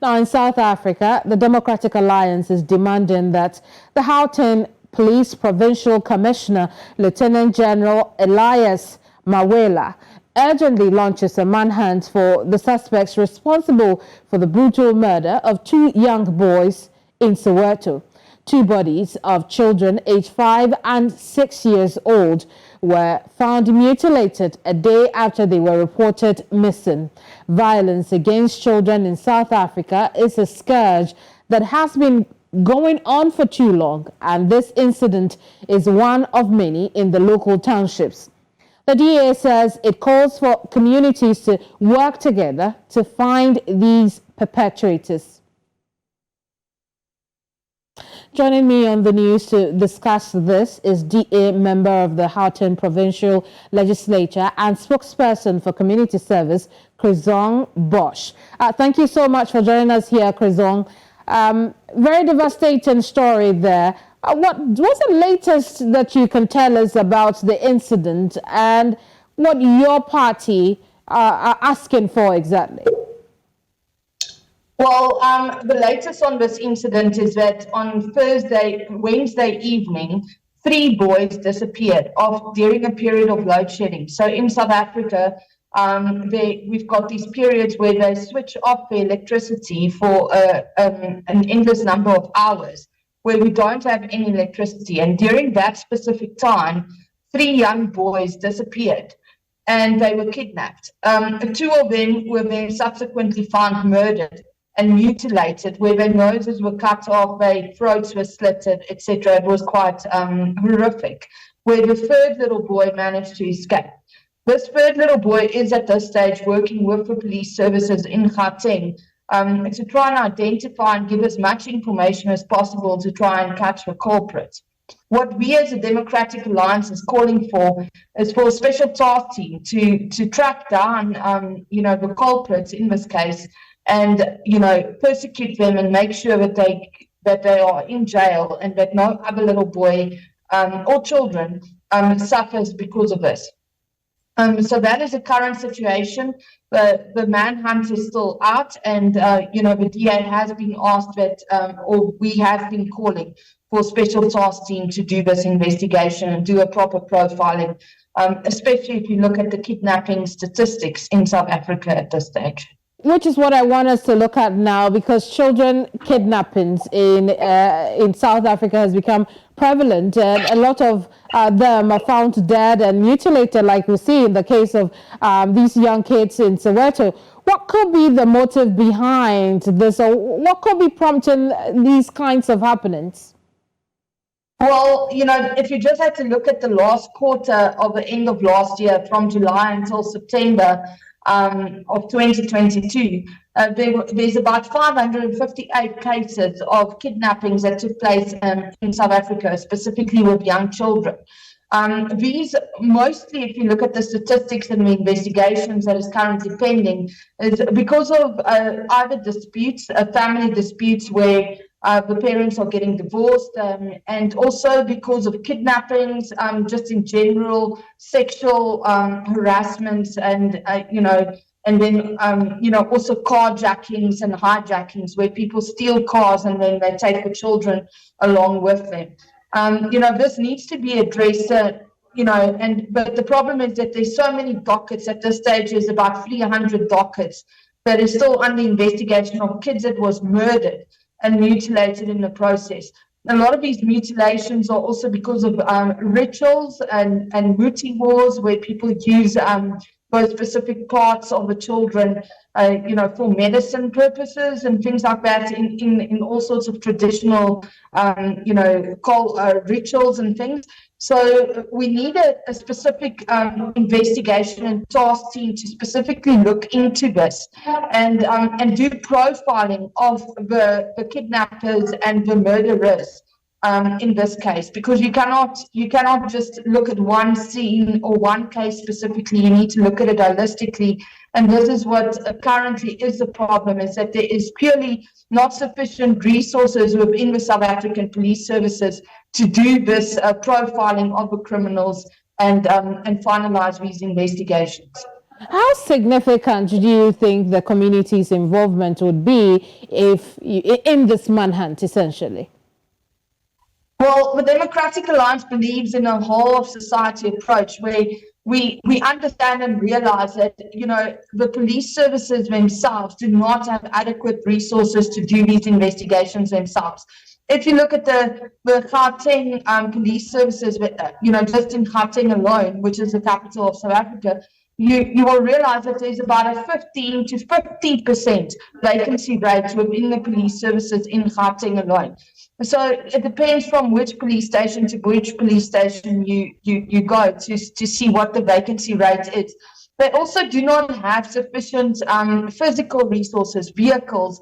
Now, in South Africa, the Democratic Alliance is demanding that the Gauteng Police Provincial Commissioner, Lieutenant General Elias Mawela, urgently launches a manhunt for the suspects responsible for the brutal murder of two young boys in Soweto. Two bodies of children aged 5 and 6 years old were found mutilated a day after they were reported missing. Violence against children in South Africa is a scourge that has been going on for too long, and this incident is one of many in the local townships. The DA says it calls for communities to work together to find these perpetrators. Joining me on the news to discuss this is DA member of the Gauteng Provincial Legislature and spokesperson for community service, Crizane Bosch. Thank you so much for joining us here, Crizane. Very devastating story there. What's the latest that you can tell us about the incident and what your party are asking for exactly? Well, the latest on this incident is that on Wednesday evening, 3 boys disappeared during a period of load shedding. So in South Africa, we've got these periods where they switch off the electricity for an endless number of hours, where we don't have any electricity. And during that specific time, 3 young boys disappeared and they were kidnapped. 2 of them were then subsequently found murdered and mutilated, where their noses were cut off, their throats were slitted, etc. It was quite horrific, where the 3rd little boy managed to escape. This 3rd little boy is at this stage working with the police services in Gauteng to try and identify and give as much information as possible to try and catch the culprit. What we as a Democratic Alliance is calling for is for a special task team to track down, the culprits in this case, and persecute them and make sure that they are in jail and that no other little boy or children suffers because of this. So that is the current situation. The manhunt is still out, and the DA has been asked that, or we have been calling for a special task team to do this investigation and do a proper profiling, especially if you look at the kidnapping statistics in South Africa at this stage. Which is what I want us to look at now, because children kidnappings in South Africa has become prevalent, and a lot of them are found dead and mutilated, like we see in the case of these young kids in Soweto. What could be the motive behind this, or what could be prompting these kinds of happenings? Well, if you just had to look at the last quarter of the end of last year, from July until September, of 2022, there's about 558 cases of kidnappings that took place in South Africa, specifically with young children. These mostly, if you look at the statistics and the investigations that is currently pending, is because of either disputes, family disputes where the parents are getting divorced, and also because of kidnappings, just in general, sexual harassments, and then also carjackings and hijackings, where people steal cars and then they take the children along with them. This needs to be addressed, but the problem is that there's so many dockets at this stage. There's about 300 dockets that is still under investigation of kids that was murdered and mutilated in the process. A lot of these mutilations are also because of rituals and muti wars, where people use those specific parts of the children, for medicine purposes and things like that, in all sorts of traditional, rituals and things. So we need a specific investigation and task team to specifically look into this and do profiling of the kidnappers and the murderers in this case, because you cannot just look at one scene or one case specifically. You need to look at it holistically, and this is what currently is the problem: is that there is purely not sufficient resources within the South African police services to do this profiling of the criminals and finalize these investigations. How significant do you think the community's involvement would be in this manhunt, essentially? Well, the Democratic Alliance believes in a whole of society approach where we understand and realize that, the police services themselves do not have adequate resources to do these investigations themselves. If you look at the Gauteng police services, just in Gauteng alone, which is the capital of South Africa, you will realize that there's about a 15 to 50% vacancy rate within the police services in Gauteng alone. So it depends from which police station to which police station you go to see what the vacancy rate is. They also do not have sufficient physical resources, vehicles,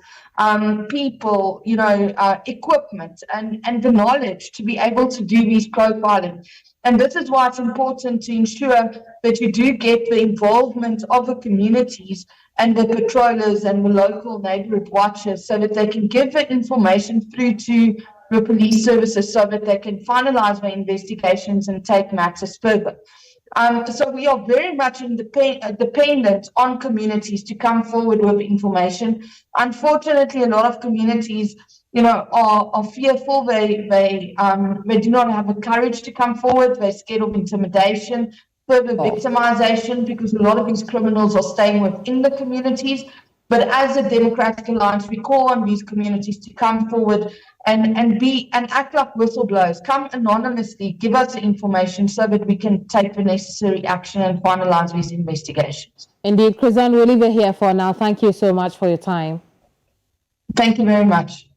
people, equipment, and the knowledge to be able to do these profiling. And this is why it's important to ensure that you do get the involvement of the communities and the patrollers and the local neighborhood watchers so that they can give the information through to the police services so that they can finalize their investigations and take matters further. So we are very much dependent on communities to come forward with information. Unfortunately, a lot of communities, are fearful. They do not have the courage to come forward. They're scared of intimidation, further victimization, because a lot of these criminals are staying within the communities. But as a Democratic Alliance, we call on these communities to come forward and act like whistleblowers. Come anonymously, give us the information so that we can take the necessary action and finalize these investigations. Indeed, Crizane, we'll leave it here for now. Thank you so much for your time. Thank you very much.